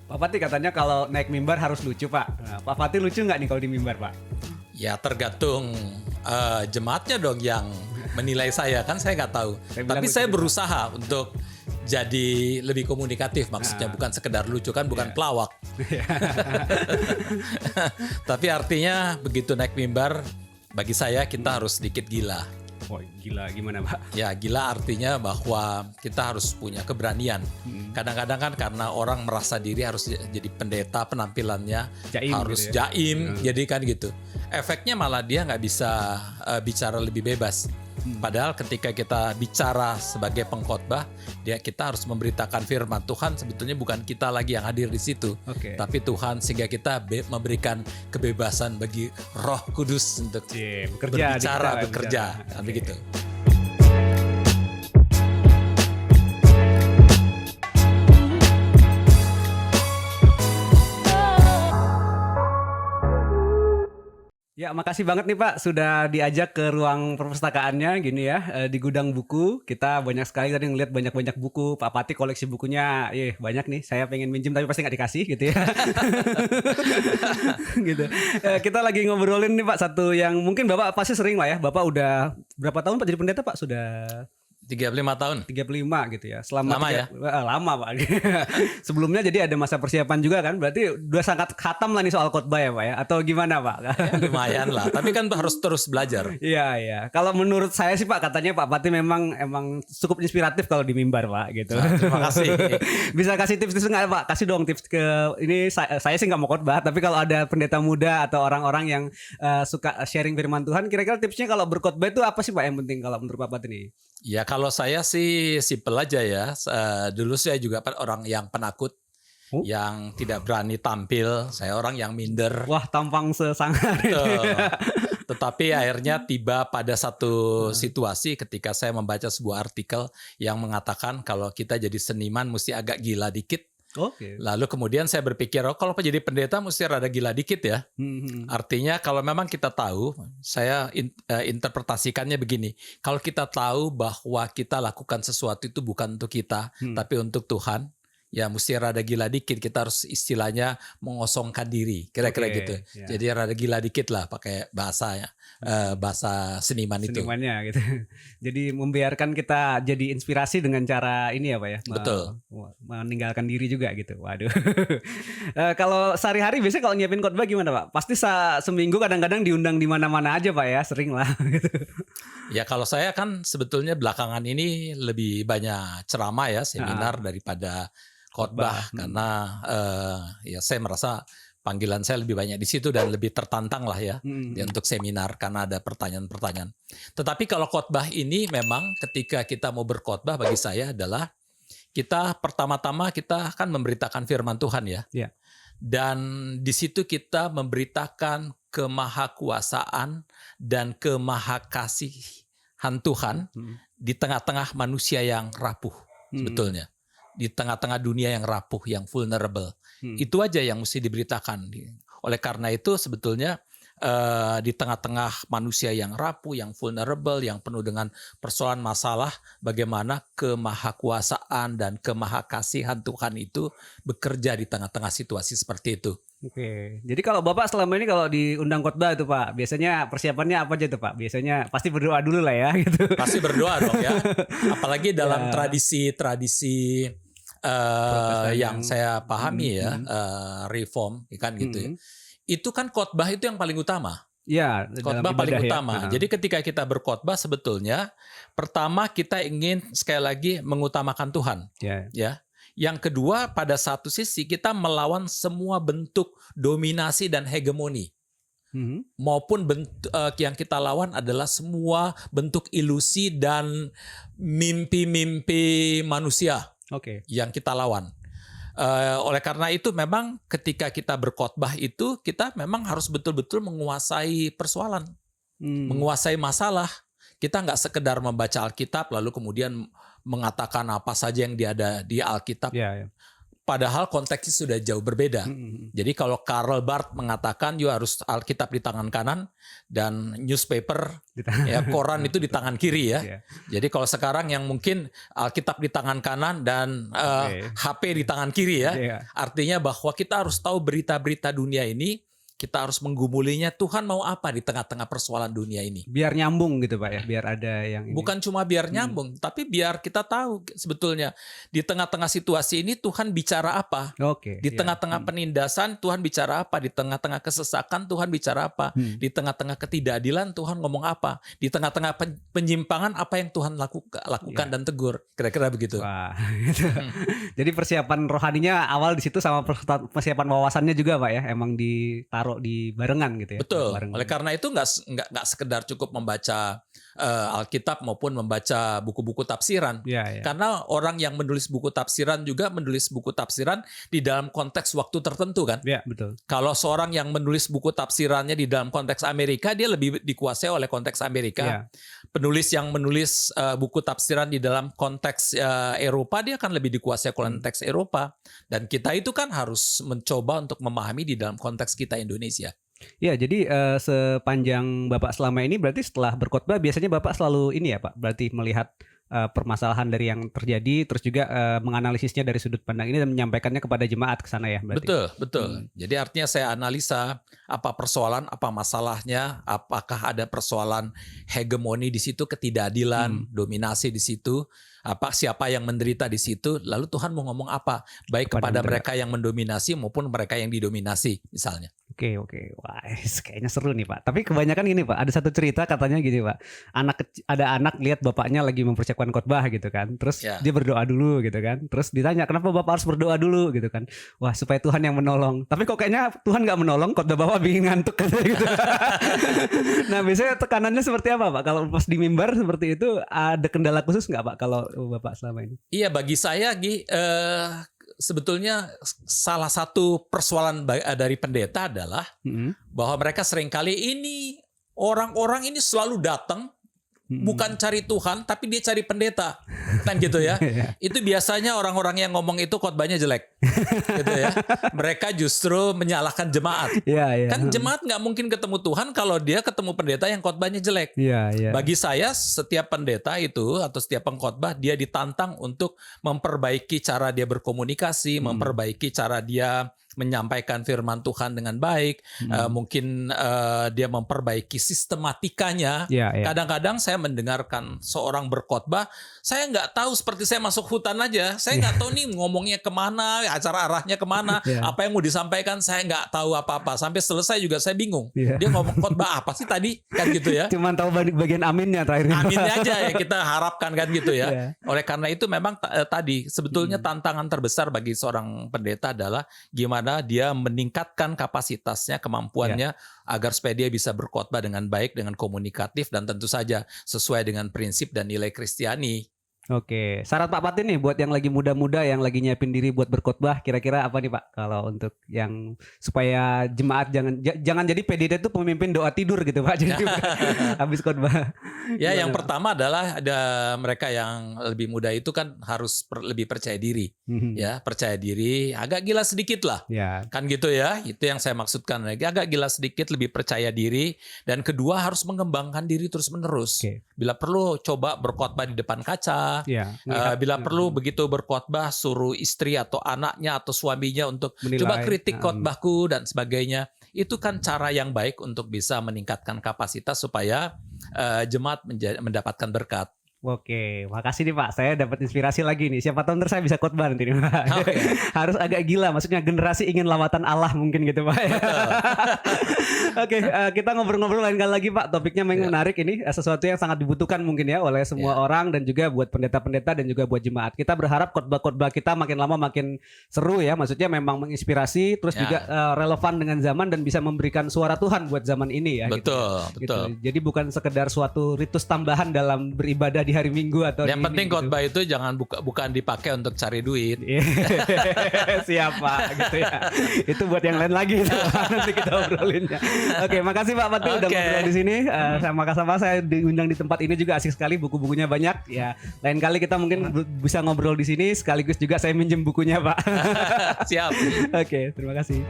Pak Fatih katanya kalau naik mimbar harus lucu, Pak. Nah, Pak Fatih lucu nggak nih kalau di mimbar, Pak? Ya tergantung jemaatnya dong yang menilai saya, kan saya nggak tahu. Tapi saya berusaha untuk jadi lebih komunikatif, maksudnya bukan sekedar lucu, kan bukan pelawak. Tapi artinya begitu naik mimbar, bagi saya kita harus sedikit gila. Oh, gila gimana, Pak? Ya, gila artinya bahwa kita harus punya keberanian. Kadang-kadang kan karena orang merasa diri harus jadi pendeta, penampilannya Jaim harus gitu ya. jaim, jadi kan gitu. Efeknya malah dia nggak bisa bicara lebih bebas. Padahal ketika kita bicara sebagai pengkhotbah, kita harus memberitakan firman Tuhan. Sebetulnya bukan kita lagi yang hadir di situ, tapi Tuhan, sehingga kita memberikan kebebasan bagi Roh Kudus untuk bekerja, kan begitu. Ya, makasih banget nih Pak sudah diajak ke ruang perpustakaannya gini ya, di gudang buku. Kita banyak sekali tadi ngeliat banyak-banyak buku. Pak Fatih koleksi bukunya, banyak nih. Saya pengen minjem tapi pasti nggak dikasih gitu ya. Gitu. Kita lagi ngobrolin nih Pak satu yang mungkin Bapak pasti sering lah ya. Bapak udah berapa tahun Pak jadi pendeta Pak? Sudah 35 tahun. 35 gitu ya. Lama ya? Lama Pak. Sebelumnya jadi ada masa persiapan juga kan. Berarti udah sangat khatam lah nih soal khotbah ya Pak ya. Atau gimana Pak? Ya, lumayan lah. Tapi kan harus terus belajar. Iya. Kalau menurut saya sih Pak, katanya Pak Fatih emang cukup inspiratif kalau di mimbar Pak gitu. Nah, terima kasih. Bisa kasih tips-tips nggak Pak? Kasih dong tips ke ini. Saya sih nggak mau khotbah. Tapi kalau ada pendeta muda atau orang-orang yang suka sharing firman Tuhan, kira-kira tipsnya kalau berkhotbah itu apa sih Pak yang penting kalau menurut Pak Fatih nih? Ya kalau saya sih simpel aja ya. Dulu saya juga orang yang penakut, yang tidak berani tampil. Saya orang yang minder. Wah, tampang sesangar. Tetapi akhirnya tiba pada satu situasi ketika saya membaca sebuah artikel yang mengatakan kalau kita jadi seniman mesti agak gila dikit. Lalu kemudian saya berpikir, kalau jadi pendeta mesti rada gila dikit ya. Artinya kalau memang kita tahu, saya interpretasikannya begini. Kalau kita tahu bahwa kita lakukan sesuatu itu bukan untuk kita, tapi untuk Tuhan, ya mesti rada gila dikit. Kita harus istilahnya mengosongkan diri, kira-kira gitu. Ya. Jadi rada gila dikit lah pakai bahasanya, bahasa senimannya gitu. Jadi membiarkan kita jadi inspirasi dengan cara ini ya Pak ya. Betul. Meninggalkan diri juga gitu. Waduh. Kalau sehari-hari biasanya kalau nyiapin khotbah gimana Pak? Pasti seminggu kadang-kadang diundang di mana-mana aja Pak ya, sering lah gitu. Ya kalau saya kan sebetulnya belakangan ini lebih banyak ceramah ya, seminar daripada khotbah karena ya saya merasa panggilan saya lebih banyak di situ dan lebih tertantang lah ya untuk seminar karena ada pertanyaan-pertanyaan. Tetapi kalau khotbah ini memang ketika kita mau berkhotbah bagi saya adalah kita pertama-tama kita akan memberitakan firman Tuhan ya. Dan di situ kita memberitakan kemahakuasaan dan kemahakasihan Tuhan di tengah-tengah manusia yang rapuh sebetulnya. Di tengah-tengah dunia yang rapuh, yang vulnerable. Itu aja yang mesti diberitakan. Oleh karena itu sebetulnya di tengah-tengah manusia yang rapuh, yang vulnerable, yang penuh dengan persoalan masalah, bagaimana kemahakuasaan dan kemahakasihan Tuhan itu bekerja di tengah-tengah situasi seperti itu. Oke, jadi kalau Bapak selama ini kalau diundang khotbah itu Pak, biasanya persiapannya apa aja tuh Pak? Biasanya pasti berdoa dulu lah ya gitu. Pasti berdoa dong ya. Apalagi dalam tradisi yang saya pahami ya, reform kan gitu ya. Itu kan khotbah itu yang paling utama. Ya, khotbah paling utama. Jadi ketika kita berkhotbah sebetulnya pertama kita ingin sekali lagi mengutamakan Tuhan. Ya. Yang kedua pada satu sisi kita melawan semua bentuk dominasi dan hegemoni. Maupun bentuk yang kita lawan adalah semua bentuk ilusi dan mimpi-mimpi manusia yang kita lawan. Oleh karena itu memang ketika kita berkhotbah itu kita memang harus betul-betul menguasai persoalan, menguasai masalah. Kita nggak sekedar membaca Alkitab lalu kemudian mengatakan apa saja yang ada di Alkitab. Padahal konteksnya sudah jauh berbeda. Jadi kalau Karl Barth mengatakan you harus Alkitab di tangan kanan dan newspaper ya koran itu di tangan kiri ya. Iya. Jadi kalau sekarang yang mungkin Alkitab di tangan kanan dan HP di tangan kiri ya. Iya. Artinya bahwa kita harus tahu berita-berita dunia ini, kita harus menggumulinya. Tuhan mau apa di tengah-tengah persoalan dunia ini? Biar nyambung gitu Pak ya, biar ada yang ini. Bukan cuma biar nyambung, tapi biar kita tahu sebetulnya di tengah-tengah situasi ini Tuhan bicara apa. Oke. Di iya. tengah-tengah penindasan Tuhan bicara apa, di tengah-tengah kesesakan Tuhan bicara apa, di tengah-tengah ketidakadilan Tuhan ngomong apa, di tengah-tengah penyimpangan apa yang Tuhan lakukan dan tegur. Kira-kira begitu. Wah, gitu. Jadi persiapan rohaninya awal di situ sama persiapan wawasannya juga Pak ya, emang ditaruh di barengan gitu ya. Betul. Barengan. Oleh karena itu nggak sekedar cukup membaca Alkitab maupun membaca buku-buku tafsiran. Iya, iya. Karena orang yang menulis buku tafsiran juga menulis buku tafsiran di dalam konteks waktu tertentu kan. Iya, betul. Kalau seorang yang menulis buku tafsirannya di dalam konteks Amerika, dia lebih dikuasai oleh konteks Amerika. Iya. Penulis yang menulis buku tafsiran di dalam konteks Eropa, dia akan lebih dikuasai konteks Eropa. Dan kita itu kan harus mencoba untuk memahami di dalam konteks kita Indonesia. Ya, jadi sepanjang Bapak selama ini berarti setelah berkhotbah biasanya Bapak selalu ini ya Pak, berarti melihat permasalahan dari yang terjadi, terus juga menganalisisnya dari sudut pandang ini dan menyampaikannya kepada jemaat ke sana ya berarti. Betul. Jadi artinya saya analisa apa persoalan, apa masalahnya, apakah ada persoalan hegemoni di situ, ketidakadilan, dominasi di situ, siapa yang menderita di situ, lalu Tuhan mau ngomong apa, baik kepada mereka yang mendominasi maupun mereka yang didominasi misalnya. Oke. Wah, kayaknya seru nih Pak. Tapi kebanyakan gini Pak, ada satu cerita katanya gini Pak. Ada anak lihat bapaknya lagi mempersiapkan khotbah gitu kan. Terus dia berdoa dulu gitu kan. Terus ditanya, "Kenapa Bapak harus berdoa dulu?" gitu kan. Wah, supaya Tuhan yang menolong. Tapi kok kayaknya Tuhan nggak menolong, khotbah Bapak bikin ngantuk gitu. Nah, biasanya tekanannya seperti apa Pak? Kalau pas di mimbar seperti itu ada kendala khusus nggak Pak kalau Bapak selama ini? Iya, bagi saya sebetulnya salah satu persoalan dari pendeta adalah bahwa mereka seringkali ini orang-orang ini selalu datang bukan cari Tuhan tapi dia cari pendeta kan gitu ya. Itu biasanya orang-orang yang ngomong itu khotbahnya jelek gitu ya. Mereka justru menyalahkan jemaat. Kan jemaat nggak mungkin ketemu Tuhan kalau dia ketemu pendeta yang khotbahnya jelek. Bagi saya setiap pendeta itu atau setiap pengkhotbah dia ditantang untuk memperbaiki cara dia berkomunikasi, memperbaiki cara dia menyampaikan firman Tuhan dengan baik, mungkin dia memperbaiki sistematikanya. Kadang-kadang saya mendengarkan seorang berkhotbah, saya nggak tahu, seperti saya masuk hutan aja, saya nggak tahu nih ngomongnya kemana, acara arahnya kemana, apa yang mau disampaikan, saya nggak tahu apa-apa. Sampai selesai juga saya bingung. Dia ngomong khotbah apa sih tadi, kan gitu ya. Cuman tahu bagian aminnya terakhirnya. Aminnya aja yang kita harapkan kan gitu ya. Oleh karena itu memang tadi sebetulnya tantangan terbesar bagi seorang pendeta adalah gimana dia meningkatkan kapasitasnya, kemampuannya agar supaya dia bisa berkhotbah dengan baik, dengan komunikatif dan tentu saja sesuai dengan prinsip dan nilai Kristiani. Oke, syarat Pak Patin nih buat yang lagi muda-muda yang lagi nyiapin diri buat berkhotbah, kira-kira apa nih Pak? Kalau untuk yang supaya jemaat jangan jadi PDT itu pemimpin doa tidur gitu Pak. Jadi habis khotbah. Ya, yang pertama adalah ada mereka yang lebih muda itu kan harus lebih percaya diri. Ya, percaya diri, agak gila sedikit lah. Kan gitu ya. Itu yang saya maksudkan, agak gila sedikit, lebih percaya diri, dan kedua harus mengembangkan diri terus-menerus. Bila perlu coba berkhotbah di depan kaca. Bila perlu begitu berkhotbah suruh istri atau anaknya atau suaminya untuk menilai, coba kritik khotbahku dan sebagainya. Itu kan cara yang baik untuk bisa meningkatkan kapasitas supaya jemaat mendapatkan berkat. Oke, makasih nih Pak. Saya dapat inspirasi lagi nih. Siapa tahu ntar saya bisa khotbah nanti nih Pak. Harus agak gila, maksudnya generasi ingin lawatan Allah mungkin gitu Pak. Oke, kita ngobrol-ngobrol lain kali lagi Pak. Topiknya memang menarik ini, sesuatu yang sangat dibutuhkan mungkin ya oleh semua orang dan juga buat pendeta-pendeta dan juga buat jemaat. Kita berharap khotbah-khotbah kita makin lama makin seru ya. Maksudnya memang menginspirasi, terus juga relevan dengan zaman dan bisa memberikan suara Tuhan buat zaman ini ya. Betul. Gitu. Jadi bukan sekedar suatu ritus tambahan dalam beribadah di hari Minggu atau Yang di penting ini, gitu. khotbah itu jangan bukan dipakai untuk cari duit. Siap Pak, gitu ya. Itu buat yang lain lagi itu, nanti kita obrolinnya. Oke, makasih Pak Pati udah Oke. ngobrol di sini. Sama-sama saya diundang di tempat ini juga asik sekali, buku-bukunya banyak. Ya, lain kali kita mungkin bisa ngobrol di sini sekaligus juga saya minjem bukunya Pak. Siap. Oke, terima kasih.